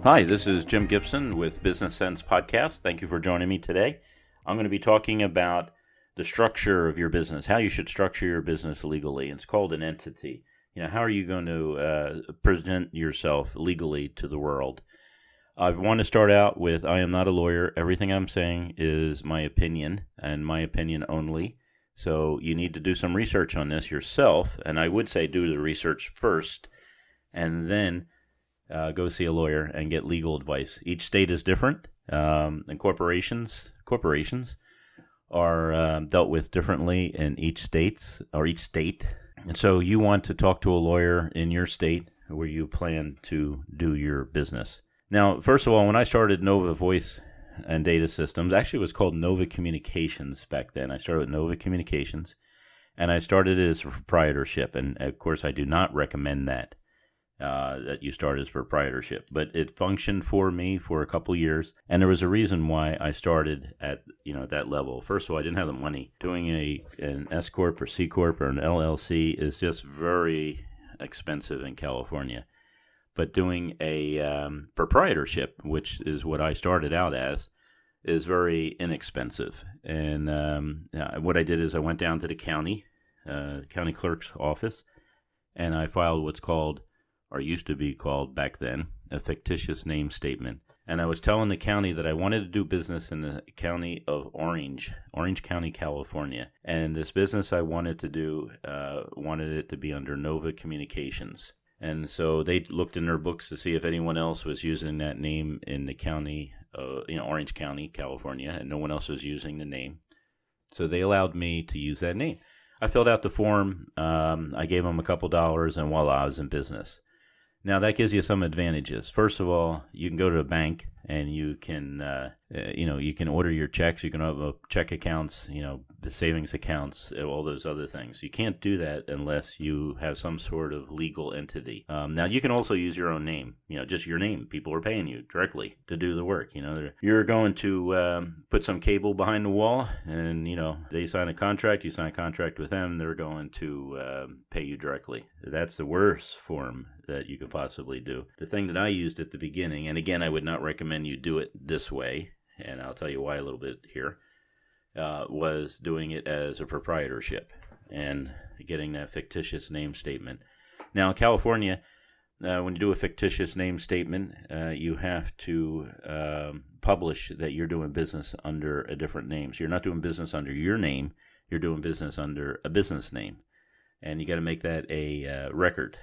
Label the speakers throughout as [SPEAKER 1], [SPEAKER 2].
[SPEAKER 1] Hi, this is Jim Gibson with Business Sense Podcast. Thank you for joining me today. I'm going to be talking about the structure of your business, how you should structure your business legally. It's called an entity. How are you going to present yourself legally to the world? I want to start out with, I am not a lawyer. Everything I'm saying is my opinion and my opinion only. So you need to do some research on this yourself. And I would say do the research first and then go see a lawyer and get legal advice. Each state is different, and corporations are dealt with differently in each state. And so you want to talk to a lawyer in your state where you plan to do your business. Now, first of all, when I started Nova Voice and Data Systems, actually it was called Nova Communications back then. I started with Nova Communications, and I started it as a proprietorship. And of course, I do not recommend that you start as proprietorship, but it functioned for me for a couple years, and there was a reason why I started at that level. First of all, I didn't have the money. Doing an S corp or C corp or an LLC is just very expensive in California. But doing a proprietorship, which is what I started out as, is very inexpensive. And what I did is I went down to the county clerk's office, and I filed what's called, or used to be called back then, a fictitious name statement. And I was telling the county that I wanted to do business in the county of Orange County, California. And this business I wanted to do, wanted it to be under Nova Communications. And so they looked in their books to see if anyone else was using that name in the county, Orange County, California, and no one else was using the name. So they allowed me to use that name. I filled out the form. I gave them a couple dollars, and voila, I was in business. Now, that gives you some advantages. First of all, you can go to a bank and you can, you can order your checks. You can have check accounts, the savings accounts, all those other things. You can't do that unless you have some sort of legal entity. Now, you can also use your own name, just your name. People are paying you directly to do the work. You're going to put some cable behind the wall and, they sign a contract. You sign a contract with them. They're going to pay you directly. That's the worst form that you could possibly do. The thing that I used at the beginning, and again, I would not recommend you do it this way, and I'll tell you why a little bit here, was doing it as a proprietorship and getting that fictitious name statement. Now, in California, when you do a fictitious name statement, you have to publish that you're doing business under a different name. So you're not doing business under your name, you're doing business under a business name. And you got to make that a record.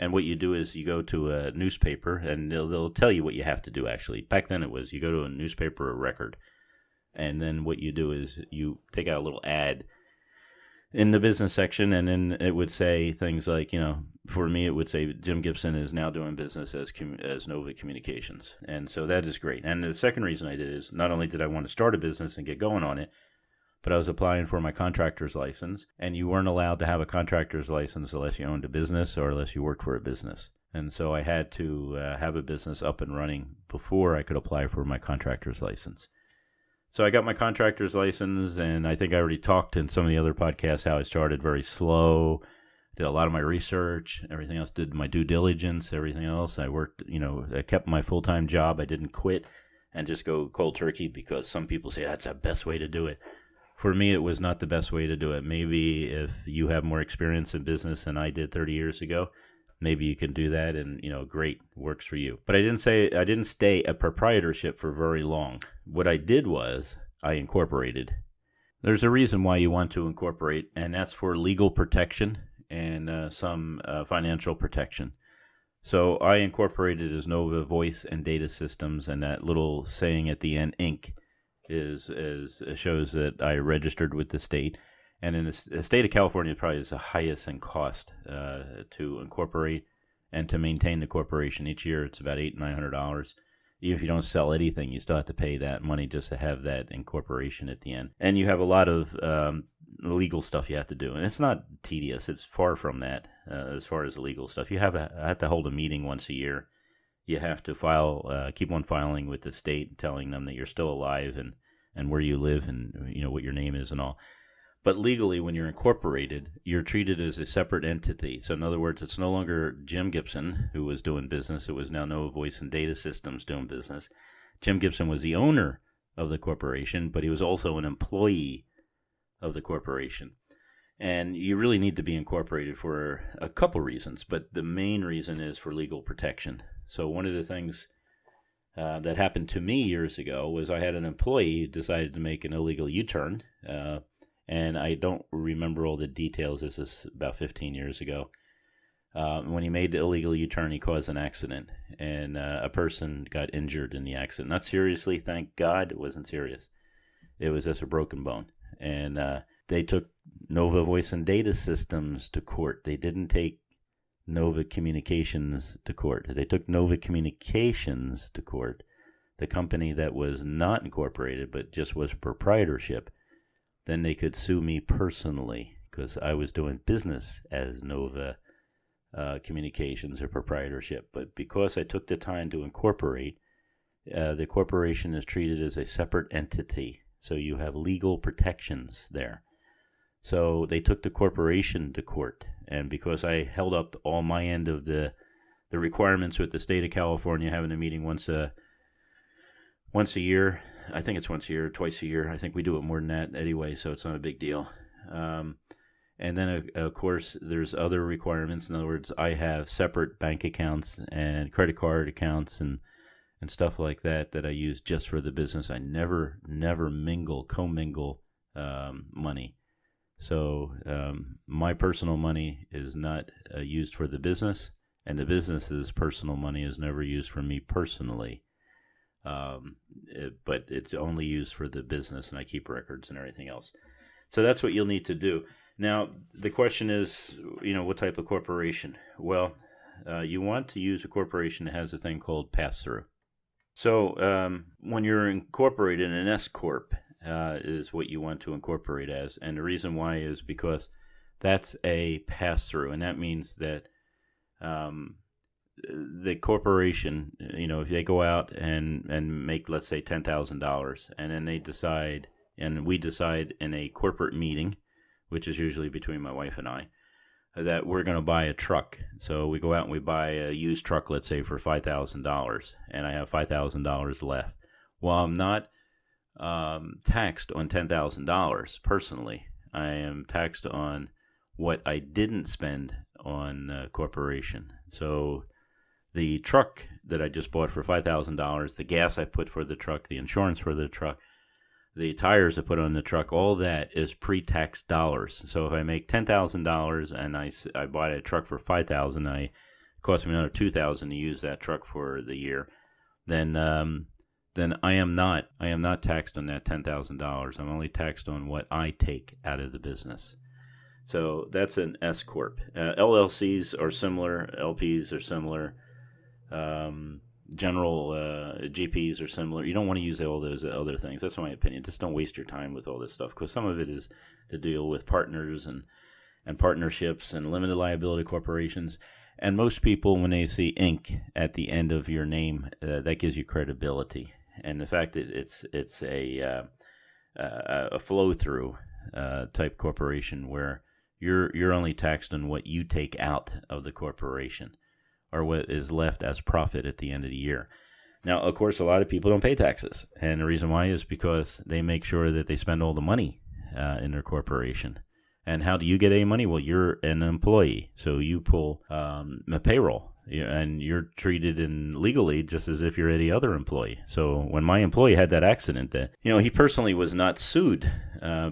[SPEAKER 1] And what you do is you go to a newspaper, and they'll tell you what you have to do, actually. Back then it was you go to a newspaper or record, and then what you do is you take out a little ad in the business section, and then it would say things like, for me it would say Jim Gibson is now doing business as Nova Communications. And so that is great. And the second reason I did is not only did I want to start a business and get going on it, but I was applying for my contractor's license, and you weren't allowed to have a contractor's license unless you owned a business or unless you worked for a business. And so I had to have a business up and running before I could apply for my contractor's license. So I got my contractor's license, and I think I already talked in some of the other podcasts how I started very slow, did a lot of my research, everything else, did my due diligence, everything else. I worked, I kept my full-time job. I didn't quit and just go cold turkey, because some people say that's the best way to do it. For me, it was not the best way to do it. Maybe if you have more experience in business than I did 30 years ago, maybe you can do that, and great, works for you. But I didn't stay at proprietorship for very long. What I did was I incorporated. There's a reason why you want to incorporate, and that's for legal protection and some financial protection. So I incorporated as Nova Voice and Data Systems, and that little saying at the end, Inc., shows that I registered with the state, and in the state of California, probably is the highest in cost to incorporate and to maintain the corporation. Each year, it's about $800-900. Even if you don't sell anything, you still have to pay that money just to have that incorporation at the end. And you have a lot of legal stuff you have to do, and it's not tedious. It's far from that as far as the legal stuff. You have to hold a meeting once a year. You have to keep on filing with the state, telling them that you're still alive and where you live and what your name is and all. But legally, when you're incorporated, you're treated as a separate entity. So in other words, it's no longer Jim Gibson who was doing business. It was now Nova Voice and Data Systems doing business. Jim Gibson was the owner of the corporation, but he was also an employee of the corporation. And you really need to be incorporated for a couple reasons, but the main reason is for legal protection. So one of the things that happened to me years ago was I had an employee who decided to make an illegal U-turn, and I don't remember all the details. This is about 15 years ago. When he made the illegal U-turn, he caused an accident, and a person got injured in the accident. Not seriously, thank God. It wasn't serious. It was just a broken bone. And they took Nova Voice and Data Systems to court. They didn't take Nova Communications to court. They took Nova Communications to court, the company that was not incorporated but just was proprietorship. Then they could sue me personally because I was doing business as Nova Communications or proprietorship. But because I took the time to incorporate, the corporation is treated as a separate entity. So you have legal protections there. So they took the corporation to court. And because I held up all my end of the requirements with the state of California, having a meeting once a year. I think it's once a year, twice a year. I think we do it more than that anyway, so it's not a big deal. And then, of course, there's other requirements. In other words, I have separate bank accounts and credit card accounts and stuff like that I use just for the business. I never commingle money. So my personal money is not used for the business, and the business's personal money is never used for me personally. But it's only used for the business, and I keep records and everything else. So that's what you'll need to do. Now, the question is, what type of corporation? Well, you want to use a corporation that has a thing called pass-through. So when you're incorporated, an S-corp is what you want to incorporate as. And the reason why is because that's a pass-through, and that means that the corporation, if they go out and make, let's say, $10,000, and then they decide, and we decide in a corporate meeting, which is usually between my wife and I, that we're going to buy a truck. So we go out and we buy a used truck, let's say, for $5,000, and I have $5,000 left. Well, I'm not taxed on $10,000 personally. I am taxed on what I didn't spend on corporation. So the truck that I just bought for $5,000, the gas I put for the truck, the insurance for the truck, the tires I put on the truck, all that is pre-tax dollars. So if I make $10,000 and I buy a truck for $5,000, it costs me another $2,000 to use that truck for the year, then I am not taxed on that $10,000. I'm only taxed on what I take out of the business. So that's an S corp. LLCs are similar. LPs are similar. General GPs are similar. You don't want to use all those other things. That's my opinion. Just don't waste your time with all this stuff, because some of it is to deal with partners and partnerships and limited liability corporations. And most people, when they see Inc. at the end of your name, that gives you credibility. And the fact that it's a flow-through type corporation where you're only taxed on what you take out of the corporation, or what is left as profit at the end of the year. Now, of course, a lot of people don't pay taxes, and the reason why is because they make sure that they spend all the money in their corporation. And how do you get any money? Well, you're an employee, so you pull a payroll, and you're treated legally just as if you're any other employee. So when my employee had that accident, he personally was not sued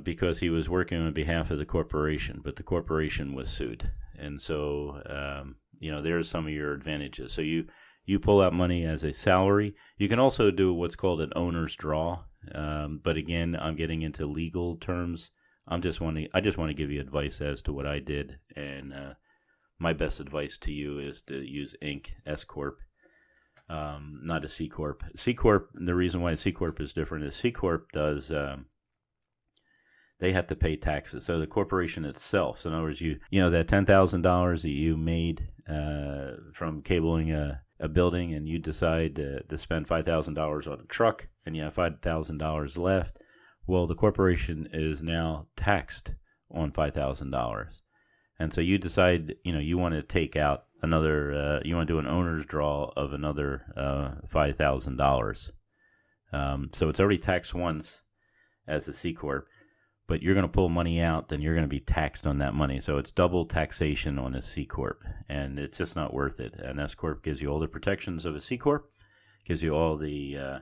[SPEAKER 1] because he was working on behalf of the corporation, but the corporation was sued. And so there's some of your advantages. So you pull out money as a salary. You can also do what's called an owner's draw. But again, I'm getting into legal terms. I just want to give you advice as to what I did, and my best advice to you is to use Inc. S corp, not a C corp. C corp. The reason why a C corp is different is C corp does. They have to pay taxes. So the corporation itself. So in other words, that $10,000 that you made from cabling a building, and you decide to spend $5,000 on a truck, and you have $5,000 left. Well, the corporation is now taxed on $5,000. And so you decide, you want to take out another, you want to do an owner's draw of another $5,000. So it's already taxed once as a C Corp, but you're going to pull money out, then you're going to be taxed on that money. So it's double taxation on a C Corp, and it's just not worth it. An S Corp gives you all the protections of a C Corp, gives you all the,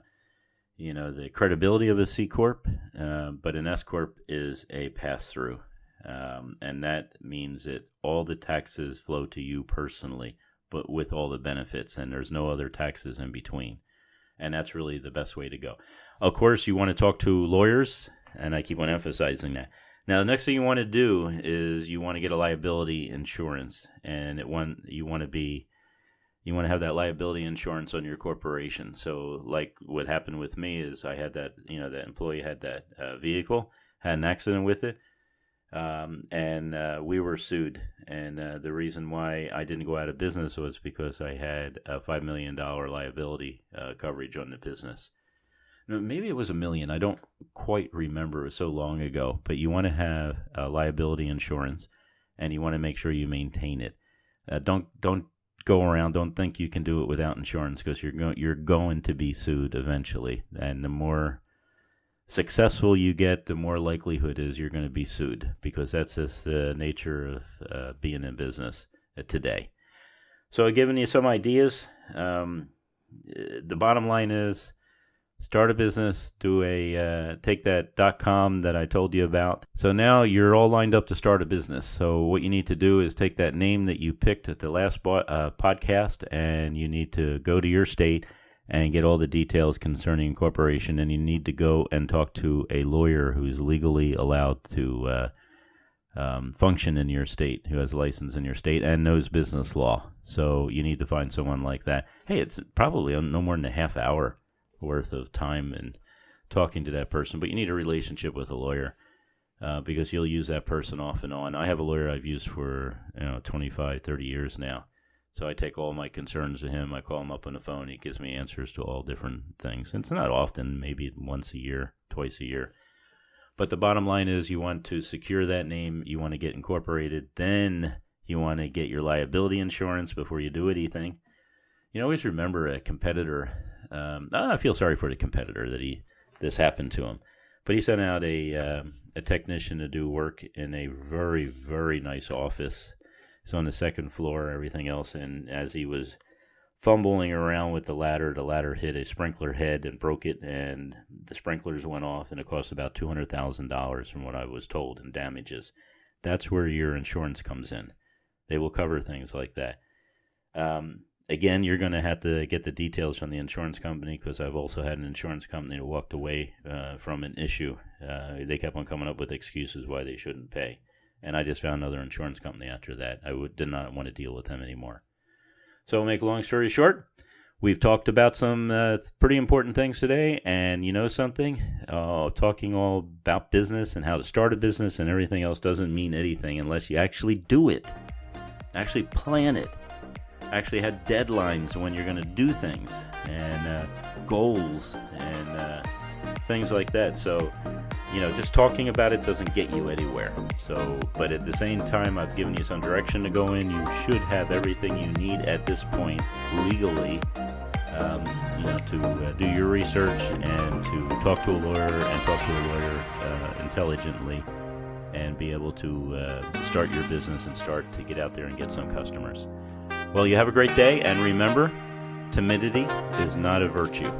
[SPEAKER 1] the credibility of a C Corp, but an S Corp is a pass-through. And that means that all the taxes flow to you personally, but with all the benefits, and there's no other taxes in between. And that's really the best way to go. Of course, you want to talk to lawyers, and I keep on emphasizing that. Now, the next thing you want to do is you want to get a liability insurance, and you want to have that liability insurance on your corporation. So, like what happened with me is I had that, that employee had that vehicle, had an accident with it, and we were sued. And the reason why I didn't go out of business was because I had a $5 million liability coverage on the business. Now, maybe it was $1 million. I don't quite remember. It was so long ago. But you want to have liability insurance, and you want to make sure you maintain it. Don't go around. Don't think you can do it without insurance, because you're going to be sued eventually. And the more successful you get, the more likelihood is you're going to be sued, because that's just the nature of being in business today. So I've given you some ideas. The bottom line is start a business, take that .com that I told you about. So now you're all lined up to start a business. So what you need to do is take that name that you picked at the last podcast, and you need to go to your state and get all the details concerning incorporation, and you need to go and talk to a lawyer who's legally allowed to function in your state, who has a license in your state and knows business law. So you need to find someone like that. Hey, it's probably no more than a half hour worth of time and talking to that person, but you need a relationship with a lawyer because you'll use that person off and on. I have a lawyer I've used for 25, 30 years now. So I take all my concerns to him. I call him up on the phone. He gives me answers to all different things. And it's not often, maybe once a year, twice a year. But the bottom line is you want to secure that name. You want to get incorporated. Then you want to get your liability insurance before you do anything. Always remember a competitor. I feel sorry for the competitor that this happened to him. But he sent out a technician to do work in a very, very nice office. It's on the second floor, everything else, and as he was fumbling around with the ladder hit a sprinkler head and broke it, and the sprinklers went off, and it cost about $200,000 from what I was told in damages. That's where your insurance comes in. They will cover things like that. Again, you're going to have to get the details from the insurance company, because I've also had an insurance company that walked away from an issue. They kept on coming up with excuses why they shouldn't pay. And I just found another insurance company after that. I did not want to deal with them anymore. So make a long story short, we've talked about some pretty important things today. And you know something? Talking all about business and how to start a business and everything else doesn't mean anything unless you actually do it. Actually plan it. Actually had deadlines when you're going to do things. And goals and things like that. So just talking about it doesn't get you anywhere. So, but at the same time, I've given you some direction to go in. You should have everything you need at this point legally, to do your research and to talk to a lawyer intelligently, and be able to start your business and start to get out there and get some customers. Well, you have a great day, and remember, timidity is not a virtue.